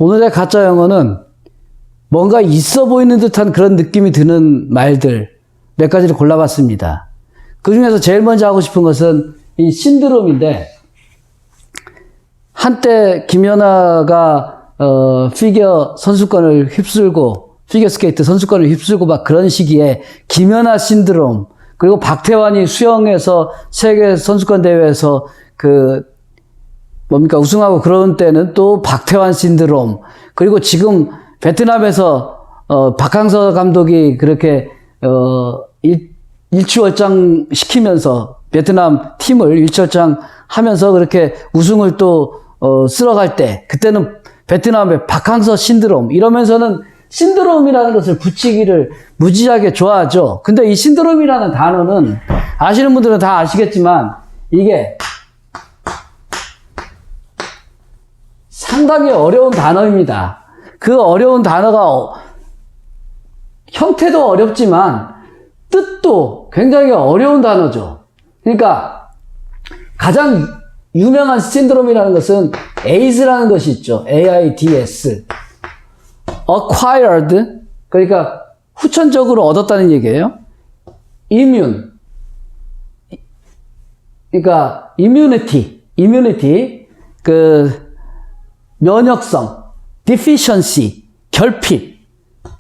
오늘의 가짜 영어는 뭔가 있어 보이는 듯한 그런 느낌이 드는 말들 몇 가지를 골라봤습니다. 그 중에서 제일 먼저 하고 싶은 것은 이 신드롬인데, 한때 김연아가 피겨 선수권을 휩쓸고, 피겨스케이트 선수권을 휩쓸고 막 그런 시기에 김연아 신드롬, 그리고 박태환이 수영에서 세계 선수권 대회에서 우승하고 그런 때는 또 박태환 신드롬, 그리고 지금 베트남에서 박항서 감독이 그렇게 일취월장 시키면서 베트남 팀을 일취월장 하면서 그렇게 우승을 또 쓸어갈 때, 그때는 베트남의 박항서 신드롬 이러면서는 신드롬이라는 것을 붙이기를 무지하게 좋아하죠. 근데 이 신드롬이라는 단어는 아시는 분들은 다 아시겠지만 이게 상당히 어려운 단어입니다. 그 어려운 단어가 형태도 어렵지만 뜻도 굉장히 어려운 단어죠. 그러니까 가장 유명한 신드롬이라는 것은 AIDS라는 것이 있죠. AIDS. Acquired. 그러니까 후천적으로 얻었다는 얘기예요. Immune. 그러니까 immunity. 면역성, deficiency, 결핍,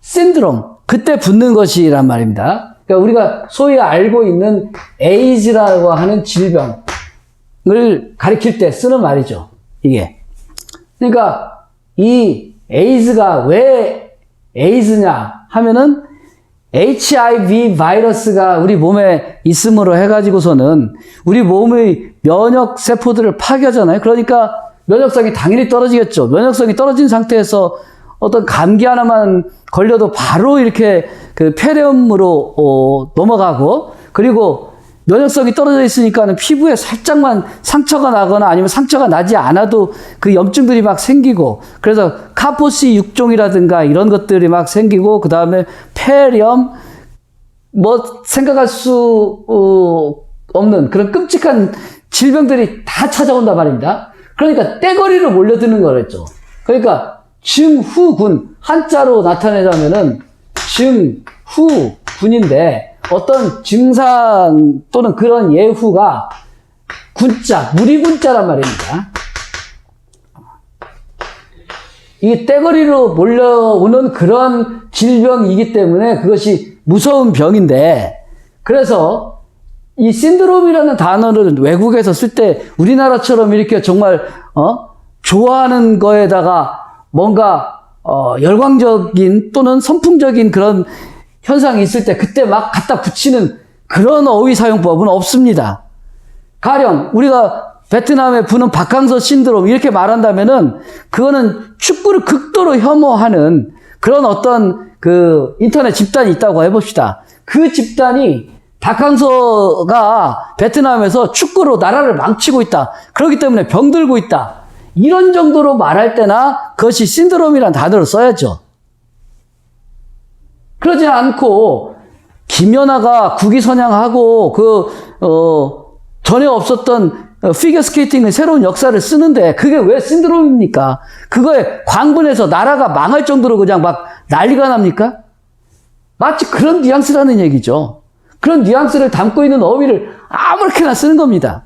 신드롬, 그때 붙는 것이란 말입니다. 그러니까 우리가 소위 알고 있는 AIDS라고 하는 질병을 가리킬 때 쓰는 말이죠. 이게. 그러니까 이 AIDS가 왜 AIDS냐 하면은 HIV 바이러스가 우리 몸에 있음으로 해가지고서는 우리 몸의 면역 세포들을 파괴하잖아요. 그러니까 면역성이 당연히 떨어지겠죠. 면역성이 떨어진 상태에서 어떤 감기 하나만 걸려도 바로 이렇게 폐렴으로 넘어가고, 그리고 면역성이 떨어져 있으니까는 피부에 살짝만 상처가 나거나 아니면 상처가 나지 않아도 그 염증들이 막 생기고, 그래서 카포시 6종이라든가 이런 것들이 막 생기고, 그 다음에 폐렴, 생각할 수 없는 그런 끔찍한 질병들이 다 찾아온단 말입니다. 그러니까 떼거리로 몰려드는 거랬죠. 그러니까 증후군, 한자로 나타내자면은 증후군인데, 어떤 증상 또는 그런 예후가 군자, 무리군자란 말입니다. 이게 떼거리로 몰려오는 그런 질병이기 때문에 그것이 무서운 병인데, 그래서 이 신드롬이라는 단어를 외국에서 쓸 때 우리나라처럼 이렇게 정말 좋아하는 거에다가 뭔가 열광적인 또는 선풍적인 그런 현상이 있을 때 그때 막 갖다 붙이는 그런 어휘 사용법은 없습니다. 가령 우리가 베트남에 부는 박항서 신드롬 이렇게 말한다면은 그거는 축구를 극도로 혐오하는 그런 어떤 인터넷 집단이 있다고 해봅시다. 그 집단이 박항서가 베트남에서 축구로 나라를 망치고 있다, 그렇기 때문에 병들고 있다, 이런 정도로 말할 때나 그것이 신드롬이라는 단어를 써야죠. 그러지 않고 김연아가 국위선양하고 전에 없었던 피겨스케이팅의 새로운 역사를 쓰는데 그게 왜 신드롬입니까? 그거에 광분해서 나라가 망할 정도로 그냥 막 난리가 납니까? 마치 그런 뉘앙스라는 얘기죠. 그런 뉘앙스를 담고 있는 어휘를 아무렇게나 쓰는 겁니다.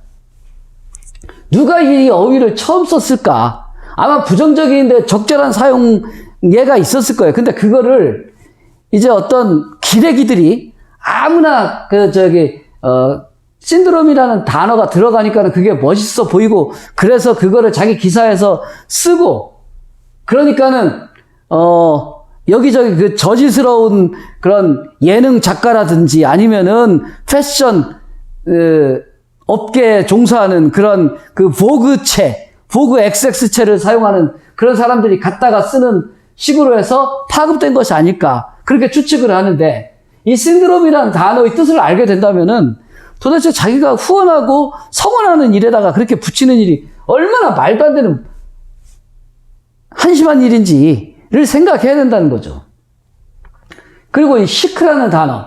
누가 이 어휘를 처음 썼을까? 아마 부정적인데 적절한 사용예가 있었을 거예요. 근데 그거를 이제 어떤 기레기들이 아무나 신드롬이라는 단어가 들어가니까 그게 멋있어 보이고, 그래서 그거를 자기 기사에서 쓰고, 그러니까는 여기저기 저질스러운 그런 예능 작가라든지 아니면은 패션 업계에 종사하는 그런 보그 XX체를 사용하는 그런 사람들이 갖다가 쓰는 식으로 해서 파급된 것이 아닐까, 그렇게 추측을 하는데, 이 신드롬이라는 단어의 뜻을 알게 된다면은 도대체 자기가 후원하고 성원하는 일에다가 그렇게 붙이는 일이 얼마나 말도 안 되는 한심한 일인지를 생각해야 된다는 거죠. 그리고 이 시크라는 단어,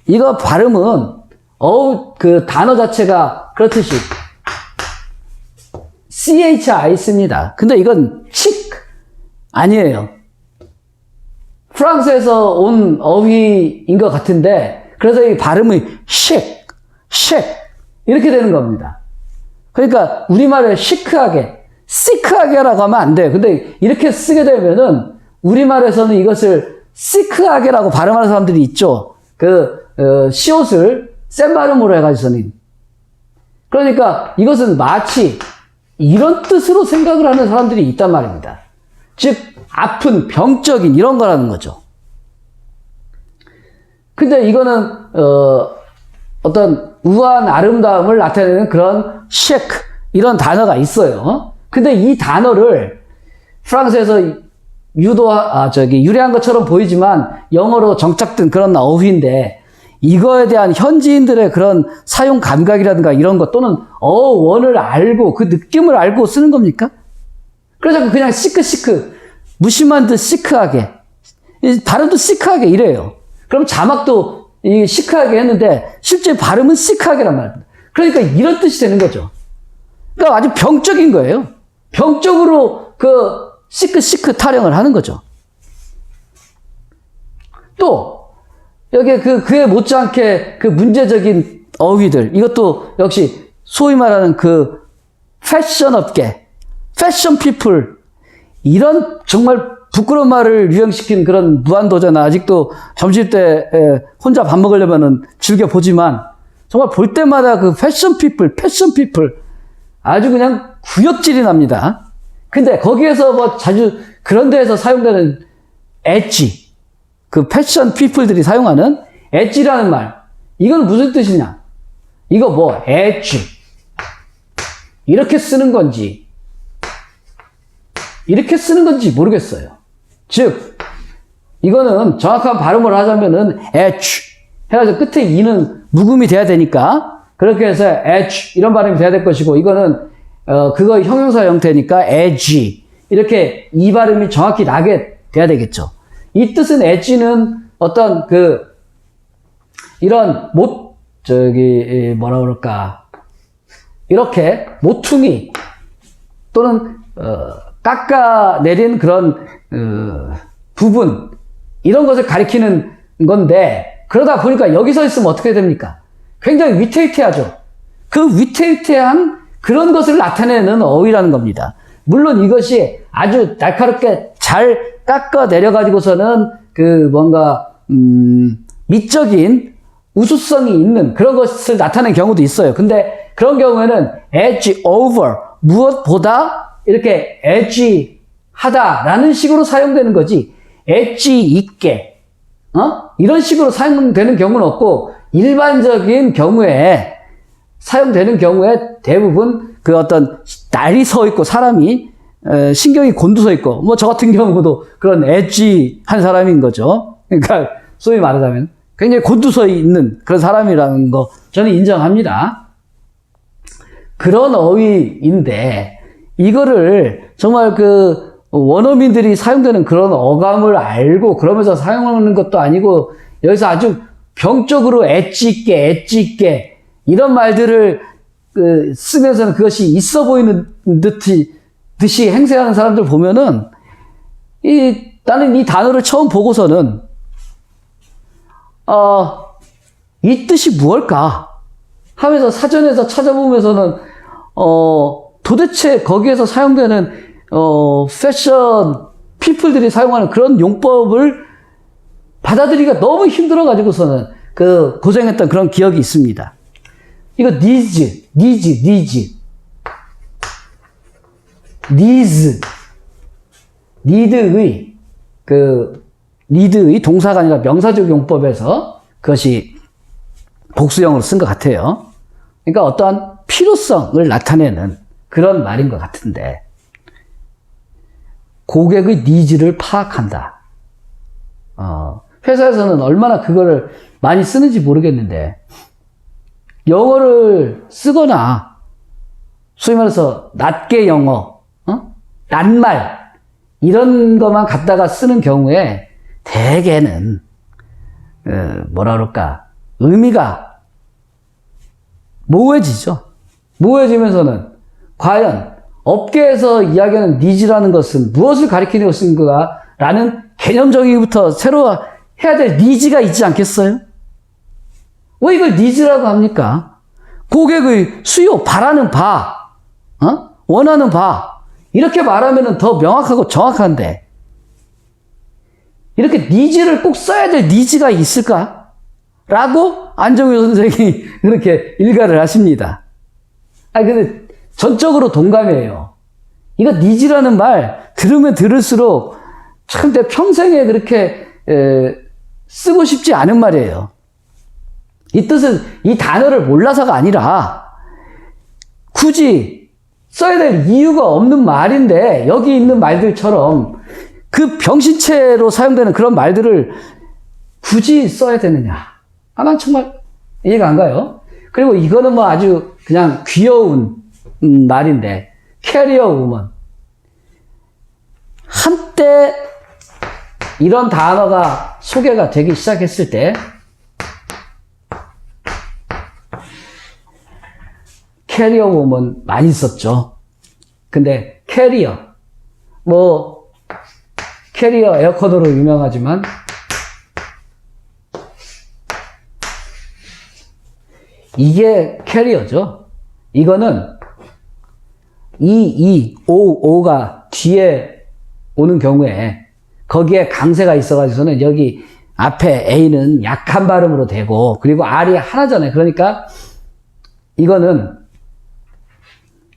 이거 발음은 그 단어 자체가 그렇듯이 CHI 씁니다. 근데 이건 치크, 아니에요. 프랑스에서 온 어휘인 것 같은데, 그래서 이 발음이 쉑 이렇게 되는 겁니다. 그러니까 우리말에 시크하게, 시크하게라고 하면 안 돼요. 근데 이렇게 쓰게 되면은 우리말에서는 이것을 시크하게라고 발음하는 사람들이 있죠. 시옷을 센 발음으로 해가지고서는. 그러니까 이것은 마치 이런 뜻으로 생각을 하는 사람들이 있단 말입니다. 즉, 아픈, 병적인 이런 거라는 거죠. 근데 이거는, 어떤 우아한 아름다움을 나타내는 그런 쉑, 이런 단어가 있어요. 근데 이 단어를 프랑스에서 유래한 것처럼 보이지만 영어로 정착된 그런 어휘인데, 이거에 대한 현지인들의 그런 사용 감각이라든가 이런 것 또는 어원을 알고 그 느낌을 알고 쓰는 겁니까? 그래서 그냥 시크시크, 무심한 듯 시크하게, 발음도 시크하게 이래요. 그럼 자막도 시크하게 했는데 실제 발음은 시크하게란 말입니다. 그러니까 이런 뜻이 되는 거죠. 그러니까 아주 병적인 거예요. 병적으로 시크 타령을 하는 거죠. 또 여기에 그에 못지않게 문제적인 어휘들, 이것도 역시 소위 말하는 패션 업계, 패션 피플, 이런 정말 부끄러운 말을 유행시킨 그런 무한도전, 아직도 점심때 혼자 밥 먹으려면은 즐겨보지만, 정말 볼 때마다 패션 피플, 아주 그냥 구역질이 납니다. 근데 거기에서 자주 그런 데에서 사용되는 엣지, 패션 피플들이 사용하는 엣지라는 말, 이건 무슨 뜻이냐? 이거 엣지, 이렇게 쓰는 건지 이렇게 쓰는 건지 모르겠어요. 즉, 이거는 정확한 발음을 하자면은 엣지 해가지고 끝에 이는 묵음이 돼야 되니까 그렇게 해서 엣지 이런 발음이 돼야 될 것이고, 이거는 그거 형용사 형태니까 edgy, 이렇게 이 발음이 정확히 나게 돼야 되겠죠. 이 뜻은 엣지는 어떤 이런 뭐라 그럴까, 이렇게 모퉁이 또는 깎아내린 그런 부분, 이런 것을 가리키는 건데, 그러다 보니까 여기서 있으면 어떻게 됩니까? 굉장히 위태위태하죠. 그 위태위태한 그런 것을 나타내는 어휘라는 겁니다. 물론 이것이 아주 날카롭게 잘 깎아 내려가지고서는 뭔가 미적인 우수성이 있는 그런 것을 나타내는 경우도 있어요. 근데 그런 경우에는 edge over, 무엇보다 이렇게 edgy하다라는 식으로 사용되는 거지, 엣지 있게 이런 식으로 사용되는 경우는 없고, 일반적인 경우에 사용되는 경우에 대부분 어떤 날이 서 있고 사람이 신경이 곤두서 있고, 저 같은 경우도 그런 엣지한 사람인 거죠. 그러니까 소위 말하자면 굉장히 곤두서 있는 그런 사람이라는 거 저는 인정합니다. 그런 어휘인데, 이거를 정말 원어민들이 사용되는 그런 어감을 알고 그러면서 사용하는 것도 아니고, 여기서 아주 병적으로 엣지 있게 이런 말들을 쓰면서는 그것이 있어 보이는 듯이 행세하는 사람들 보면은, 나는 이 단어를 처음 보고서는 이 뜻이 무엇일까 하면서 사전에서 찾아보면서는 도대체 거기에서 사용되는 패션 피플들이 사용하는 그런 용법을 받아들이기가 너무 힘들어 가지고서는 고생했던 그런 기억이 있습니다. 이거 니즈의 니드의 동사가 아니라 명사적 용법에서 그것이 복수형으로 쓴 것 같아요. 그러니까 어떠한 필요성을 나타내는 그런 말인 것 같은데, 고객의 니즈를 파악한다. 회사에서는 얼마나 그거를 많이 쓰는지 모르겠는데, 영어를 쓰거나 소위 말해서 낮게 영어, 낱말 이런 것만 갖다가 쓰는 경우에 대개는 뭐라 그럴까, 의미가 모호해지죠. 모호해지면서는 과연 업계에서 이야기하는 니즈라는 것은 무엇을 가리키는 것인가 라는 개념 정의부터 새로 해야 될 니즈가 있지 않겠어요? 왜 이걸 니즈라고 합니까? 고객의 수요, 바라는 바, 원하는 바, 이렇게 말하면 더 명확하고 정확한데, 이렇게 니즈를 꼭 써야 될 니즈가 있을까? 라고 안정효 선생이 그렇게 일가를 하십니다. 근데 전적으로 동감해요. 이거 니즈라는 말 들으면 들을수록 참 내 평생에 그렇게 쓰고 싶지 않은 말이에요. 이 뜻은 이 단어를 몰라서가 아니라 굳이 써야 될 이유가 없는 말인데 여기 있는 말들처럼 그 병신체로 사용되는 그런 말들을 굳이 써야 되느냐. 난 정말 이해가 안 가요. 그리고 이거는 뭐 아주 그냥 귀여운 말인데 캐리어 우먼. 한때 이런 단어가 소개가 되기 시작했을 때 캐리어 우먼 많이 썼죠. 근데 캐리어 캐리어 에어컨으로 유명하지만 이게 캐리어죠. 이거는 오가 뒤에 오는 경우에 거기에 강세가 있어가지고서는 여기 앞에 A는 약한 발음으로 되고 그리고 R이 하나잖아요. 그러니까 이거는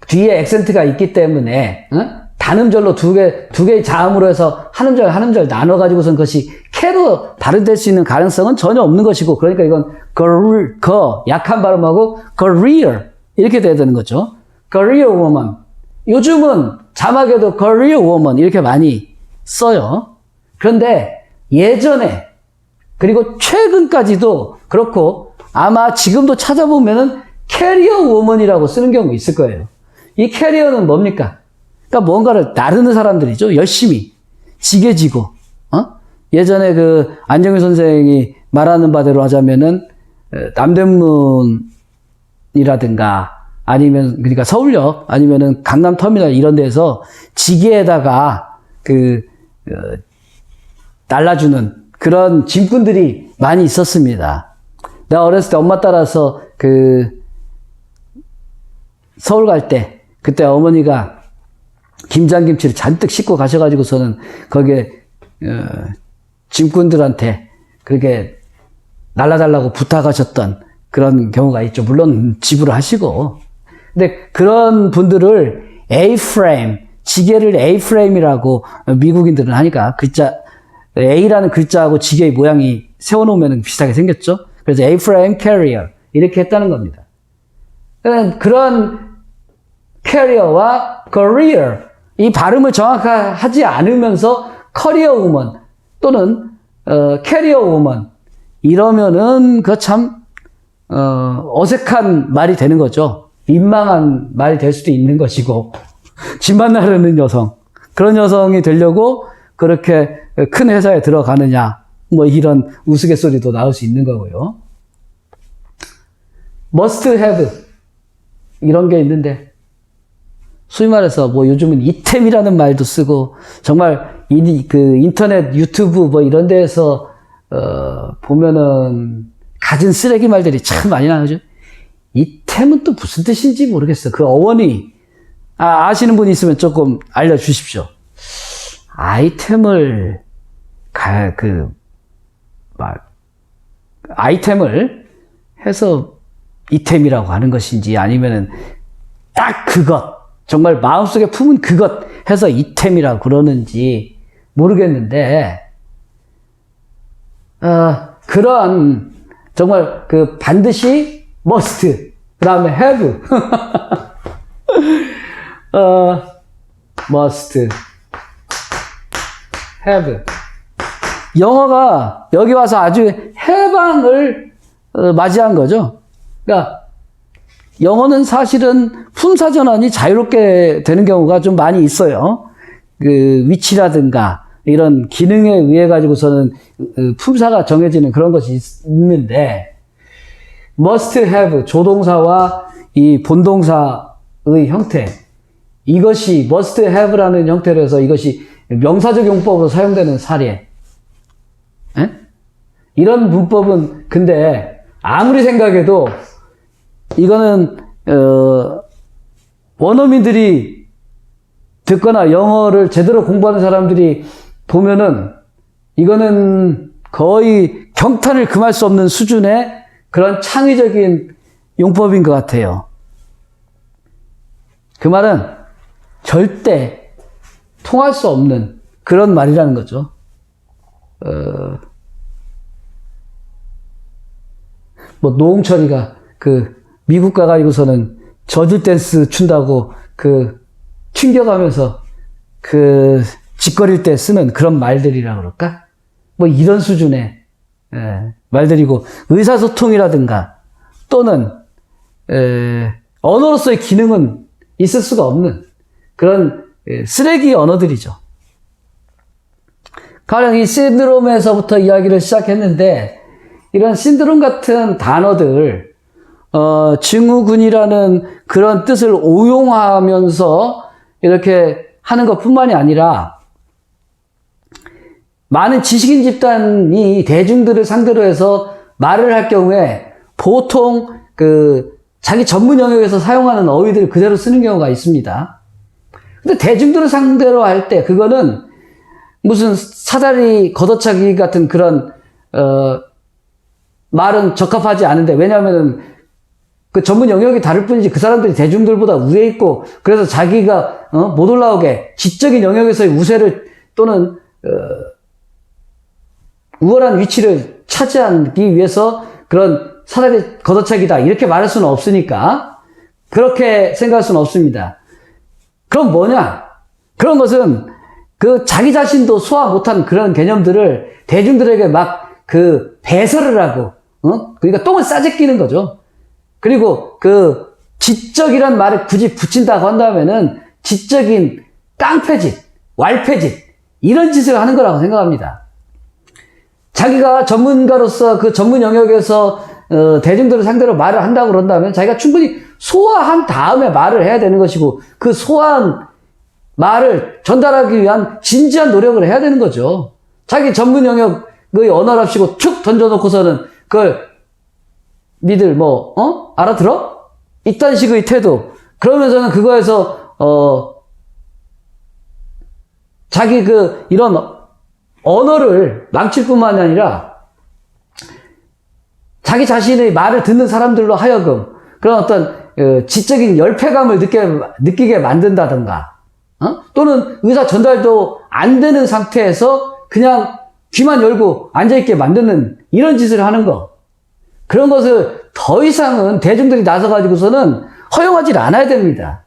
뒤에 액센트가 있기 때문에 단음절로 두 개의 자음으로 해서 한 음절 나눠가지고선 그것이 캐로 발음될 수 있는 가능성은 전혀 없는 것이고 그러니까 이건 약한 발음하고 career 이렇게 돼야 되는 거죠. career woman. 요즘은 자막에도 career woman 이렇게 많이 써요. 그런데 예전에 그리고 최근까지도 그렇고 아마 지금도 찾아보면은 캐리어 woman이라고 쓰는 경우 있을 거예요. 이 캐리어는 뭡니까? 그러니까 뭔가를 나르는 사람들이죠. 열심히 지게지고 예전에 그 안정효 선생이 말하는 바대로 하자면은 남대문이라든가 아니면 그러니까 서울역 아니면은 강남터미널 이런 데서 지게에다가 날라주는 그런 짐꾼들이 많이 있었습니다. 내가 어렸을 때 엄마 따라서 서울 갈 때 그때 어머니가 김장김치를 잔뜩 싣고 가셔가지고서는 거기에 짐꾼들한테 그렇게 날라달라고 부탁하셨던 그런 경우가 있죠. 물론 지불을 하시고. 근데 그런 분들을 A-frame, 지게를 A-frame이라고 미국인들은 하니까 A라는 글자하고 지게의 모양이 세워놓으면 비슷하게 생겼죠. 그래서 A-frame carrier 이렇게 했다는 겁니다. 그런 캐리어와 career 이 발음을 정확하지 않으면서 커리어 우먼 또는 캐리어 우먼 이러면은 그 참 어색한 말이 되는 거죠. 민망한 말이 될 수도 있는 것이고 집만 나르는 여성 그런 여성이 되려고 그렇게 큰 회사에 들어가느냐 뭐 이런 우스갯소리도 나올 수 있는 거고요. must have 이런 게 있는데 소위 말해서 뭐 요즘은 이템이라는 말도 쓰고 정말 인터넷 유튜브 뭐 이런 데에서 보면은 가진 쓰레기 말들이 참 많이 나오죠. 이템은 또 무슨 뜻인지 모르겠어요. 그 어원이 아시는 분이 있으면 조금 알려주십시오. 아이템을 아이템을 해서 이템이라고 하는 것인지 아니면은 딱 그것 정말 마음속에 품은 그것 해서 이템이라고 그러는지 모르겠는데 그런 정말 반드시 must 그 다음에 have must have 영어가 여기 와서 아주 해방을 맞이한 거죠. 그러니까 영어는 사실은 품사전환이 자유롭게 되는 경우가 좀 많이 있어요. 위치라든가 이런 기능에 의해 가지고서는 품사가 정해지는 그런 것이 있는데 must have 조동사와 이 본동사의 형태 이것이 must have라는 형태로 해서 이것이 명사적 용법으로 사용되는 사례. 에? 이런 문법은 근데 아무리 생각해도 이거는 원어민들이 듣거나 영어를 제대로 공부하는 사람들이 보면은 이거는 거의 경탄을 금할 수 없는 수준의 그런 창의적인 용법인 것 같아요. 그 말은 절대 통할 수 없는 그런 말이라는 거죠. 뭐 노홍철이가 그 미국 가가지고서는 저질 댄스 춘다고 그 튕겨가면서 그 짓거릴 때 쓰는 그런 말들이라 그럴까? 뭐 이런 수준의 말들이고, 의사소통이라든가 또는 언어로서의 기능은 있을 수가 없는 그런 쓰레기 언어들이죠. 가령 이 신드롬에서부터 이야기를 시작했는데, 이런 신드롬 같은 단어들, 증후군이라는 그런 뜻을 오용하면서 이렇게 하는 것 뿐만이 아니라, 많은 지식인 집단이 대중들을 상대로 해서 말을 할 경우에 보통 그 자기 전문 영역에서 사용하는 어휘들을 그대로 쓰는 경우가 있습니다. 근데 대중들을 상대로 할 때 그거는 무슨 사다리 걷어차기 같은 그런 말은 적합하지 않은데, 왜냐하면은 그 전문 영역이 다를 뿐이지 그 사람들이 대중들보다 우위에 있고, 그래서 자기가 못 올라오게 지적인 영역에서의 우세를 또는 우월한 위치를 차지하기 위해서 그런 사다리 걷어차기다 이렇게 말할 수는 없으니까 그렇게 생각할 수는 없습니다. 그럼 뭐냐? 그런 것은 그 자기 자신도 소화 못한 그런 개념들을 대중들에게 막 그 배설을 하고, 그러니까 똥을 싸제끼는 거죠. 그리고 그 지적이란 말을 굳이 붙인다고 한다면은 지적인 깡패짓, 왈패짓 이런 짓을 하는 거라고 생각합니다. 자기가 전문가로서 그 전문 영역에서 대중들을 상대로 말을 한다고 그런다면 자기가 충분히 소화한 다음에 말을 해야 되는 것이고, 그 소화한 말을 전달하기 위한 진지한 노력을 해야 되는 거죠. 자기 전문 영역의 언어랍시고 툭 던져놓고서는 그걸 니들 알아들어? 이딴 식의 태도. 그러면서는 그거에서 자기 이런 언어를 망칠 뿐만이 아니라 자기 자신의 말을 듣는 사람들로 하여금 그런 어떤 지적인 열패감을 느끼게 만든다든가, 또는 의사 전달도 안 되는 상태에서 그냥 귀만 열고 앉아있게 만드는 이런 짓을 하는 거. 그런 것을 더 이상은 대중들이 나서가지고서는 허용하지 않아야 됩니다.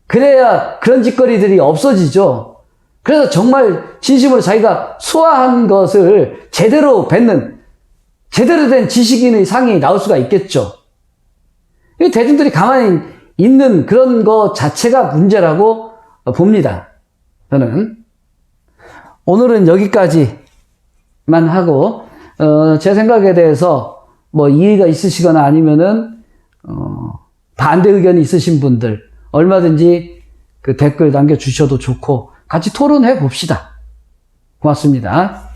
그래야 그런 짓거리들이 없어지죠. 그래서 정말 진심으로 자기가 소화한 것을 제대로 뱉는 제대로 된 지식인의 상이 나올 수가 있겠죠. 대중들이 가만히 있는 그런 거 자체가 문제라고 봅니다. 저는 오늘은 여기까지만 하고, 제 생각에 대해서 뭐 이의가 있으시거나 아니면은 반대 의견이 있으신 분들 얼마든지 그 댓글 남겨주셔도 좋고 같이 토론해 봅시다. 고맙습니다.